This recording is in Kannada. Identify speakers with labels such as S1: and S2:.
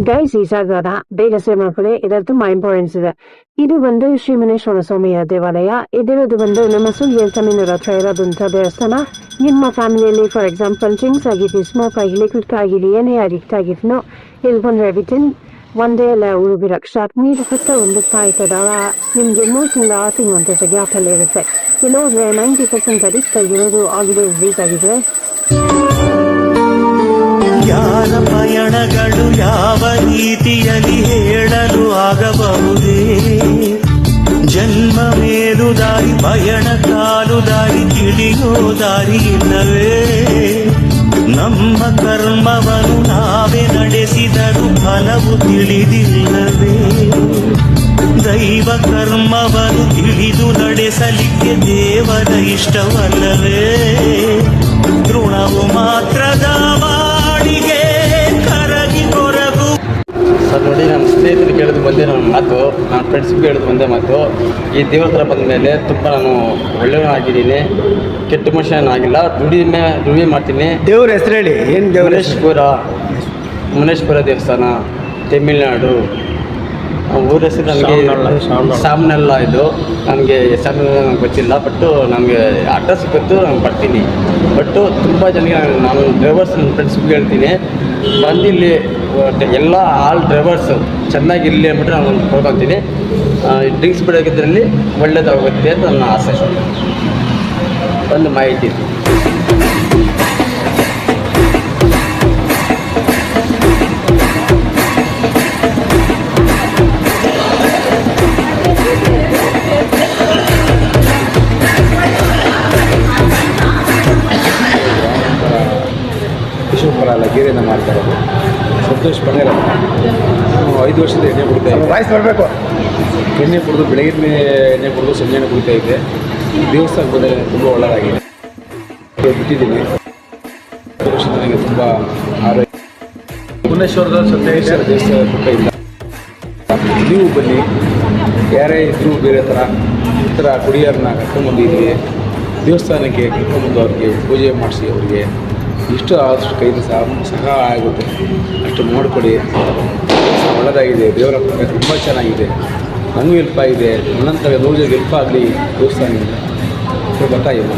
S1: ಗೈಸ್ ಈ ಜಾಗದ ಬೇಗ ಸೇವ್ ಮಾಡ್ಕೊಳ್ಳಿ. ಇದರಲ್ಲಿ ತುಂಬಾ ಇಂಪಾರ್ಟೆನ್ಸ್ ಇದೆ. ಇದು ಒಂದು ಶ್ರೀ ಮುನೇಶ್ವರ ಸ್ವಾಮಿಯ ದೇವಾಲಯ. ಇದಿರೋದು ಒಂದು ನಮ್ಮ ಸುಳ್ಯ ತಮಿಳ್ನಾಡು ಹತ್ರ ಇರೋದಂಥ ದೇವಸ್ಥಾನ. ನಿಮ್ಮ ಫ್ಯಾಮಿಲಿಯಲ್ಲಿ ಫಾರ್ ಎಕ್ಸಾಂಪಲ್ ಡ್ರಿಂಕ್ಸ್ ಆಗಿರಲಿ, ಸ್ಮೋಕ್ ಆಗಿರಲಿ, ಕುಟ್ಕ ಆಗಿರಲಿ, ಏನೇ ಅಡಿಕ್ಟ್ ಆಗಿರ್ನೋ ಇಲ್ಲಿ ಬಂದರೆ ವಿತಿನ್ ಒನ್ ಡೇ ಎಲ್ಲ ಉಳಿಬಿರಕ್ಕೆ ಸ್ಟಾರ್ಟ್. ನೀರು ಹತ್ತ ಒಂದು ಕಾಯ್ತದಾಗ ನಿಮಗೆ 3 ತಿಂಗಳು 6 ತಿಂಗಳು ಅಂತ ಗ್ಯಾಪಲ್ಲಿ ಇರುತ್ತೆ. ಇಲ್ಲಿ ಹೋದ್ರೆ 90% ಅಡಿಕ್ಟ್ ಆಗಿರೋದು ಆಲ್ರೆಡಿ ರಿಲೀಸ್ ಆಗಿದೆ.
S2: ಯಾರ ಪಯಣಗಳು ಯಾವ ರೀತಿಯಲ್ಲಿ ಹೇಳಲು ಆಗಬಹುದೇ? ಜನ್ಮ ಮೇಲು ದಾರಿ, ಪಯಣ ಕಾಲು ದಾರಿ, ತಿಳಿಯೋ ದಾರಿ ಇಲ್ಲವೇ? ನಮ್ಮ ಕರ್ಮವನ್ನು ನಾವೇ ನಡೆಸಿದರೂ ಫಲವು ತಿಳಿದಿಲ್ಲವೇ? ದೈವ ಕರ್ಮವನ್ನು ತಿಳಿದು ನಡೆಸಲಿಕ್ಕೆ ದೇವರ ಇಷ್ಟವಲ್ಲವೇ? ಋಣವು ಮಾತ್ರದ ಮಾಡಿಗೆ ಕರಗಿ ಕೊರಗು.
S3: ಸರ್ ನೋಡಿ, ನಮ್ಮ ಸ್ನೇಹಿತರು ಕೇಳಿದು ಬಂದೆ ನನ್ನ ಮಾತು, ನನ್ನ ಫ್ರೆಂಡ್ಸ್ಗೆ ಕೇಳಿದು ಬಂದೆ ಮಾತು. ಈ ದೇವಸ್ಥಾನ ಬಂದ ಮೇಲೆ ತುಂಬ ನಾನು ಒಳ್ಳೆಯವನಾಗಿದ್ದೀನಿ, ಕೆಟ್ಟ ಮನುಷ್ಯನಾಗಿಲ್ಲ. ದುಡಿಮೆ ಮಾಡ್ತೀನಿ.
S4: ದೇವ್ರ ಹೆಸರು ಹೇಳಿ. ಏನು ದೇವ್ರ?
S3: ಮುನೇಶ್ವರ ದೇವಸ್ಥಾನ, ತಮಿಳ್ನಾಡು. ಊರ ಹೆಸರು ನನಗೆ ಸಾಮ್ನೆಲ್ಲ. ಇದು ನನಗೆ ಹೆಸರು ನನಗೆ ಗೊತ್ತಿಲ್ಲ, ಬಟ್ಟು ನನಗೆ ಅಡ್ರೆಸ್ ಗೊತ್ತು, ನಾನು ಬರ್ತೀನಿ. ಬಟ್ಟು ತುಂಬ ಜನಕ್ಕೆ ನಾನು ಡ್ರೈವರ್ಸ್ ನನ್ನ ಫ್ರೆಂಡ್ಸ್ಗೆ ಹೇಳ್ತೀನಿ, ಬಂದಿಲ್ಲಿ ಎಲ್ಲ ಆಲ್ ಡ್ರೈವರ್ಸು ಚೆನ್ನಾಗಿರಲಿ ಅಂದ್ಬಿಟ್ಟು ನಾನು ಕೊಡ್ಕೊತೀನಿ. ಡ್ರಿಂಕ್ಸ್ ಬಿಡೋಗಿದ್ರಲ್ಲಿ ಒಳ್ಳೇದಾಗುತ್ತೆ ಅಂತ ನನ್ನ ಆಸೆ. ಒಂದು ಮಾಹಿತಿ.
S4: ಅಲ್ಲ ಗೀರೆಯಿಂದ ಮಾಡ್ತಾ ಇರೋದು. ಸಂತೋಷ್ ಪಂಗರ 5 ವರ್ಷದ ಎಣ್ಣೆ ಕುಡಿತಾ ಇದ್ದೆ. ವಾಯ್ಸ್ ಬರಬೇಕು. ಎಣ್ಣೆ ಕುಡಿದು ಬೆಳಗಿನ ಎಣ್ಣೆ ಕುಡಿದು ಸಂಜೆ ಎಣ್ಣೆ ಕುಡಿತಾ ಇದ್ದೆ. ದೇವಸ್ಥಾನ ಬಂದರೆ ತುಂಬ ಒಳ್ಳೆಯದಾಗಿದೆ. ಬಿಟ್ಟಿದ್ದೀನಿ. 5 ವರ್ಷ ನನಗೆ ತುಂಬ ಆರೋಗ್ಯ. ಮುನೇಶ್ವರದ ಸತ್ಯೇಶ್ವರ ದೇವಸ್ಥಾನ ಪುಟ್ಟ ಇಲ್ಲ. ನೀವು ಬನ್ನಿ, ಯಾರೇ ಇದ್ದರೂ ಬೇರೆ ಈ ಥರ ಕುಡಿಯೋರನ್ನ ಕರ್ಕೊಂಬಂದಿದ್ದೀವಿ. ದೇವಸ್ಥಾನಕ್ಕೆ ಕರ್ಕೊಂಬಂದು ಅವ್ರಿಗೆ ಪೂಜೆ ಮಾಡಿಸಿ ಅವರಿಗೆ ಇಷ್ಟು ಆದಷ್ಟು ಕೈಲಿ ಸಹಾಯ ಆಗುತ್ತೆ, ಅಷ್ಟು ಮಾಡಿಕೊಡಿ. ಒಳ್ಳೆಯದಾಗಿದೆ. ದೇವರ ಪುಣ್ಯ ತುಂಬ ಚೆನ್ನಾಗಿದೆ. ನನಗೂ ಹೆಲ್ಪ್ ಆಗಿದೆ. ನನ್ನಂಥ 100 ಜನಕ್ಕೆ ಹೆಲ್ಪ್ ಆಗಲಿ ದೇವಸ್ಥಾನದಿಂದ. ಗೊತ್ತಾಗಿದೆ.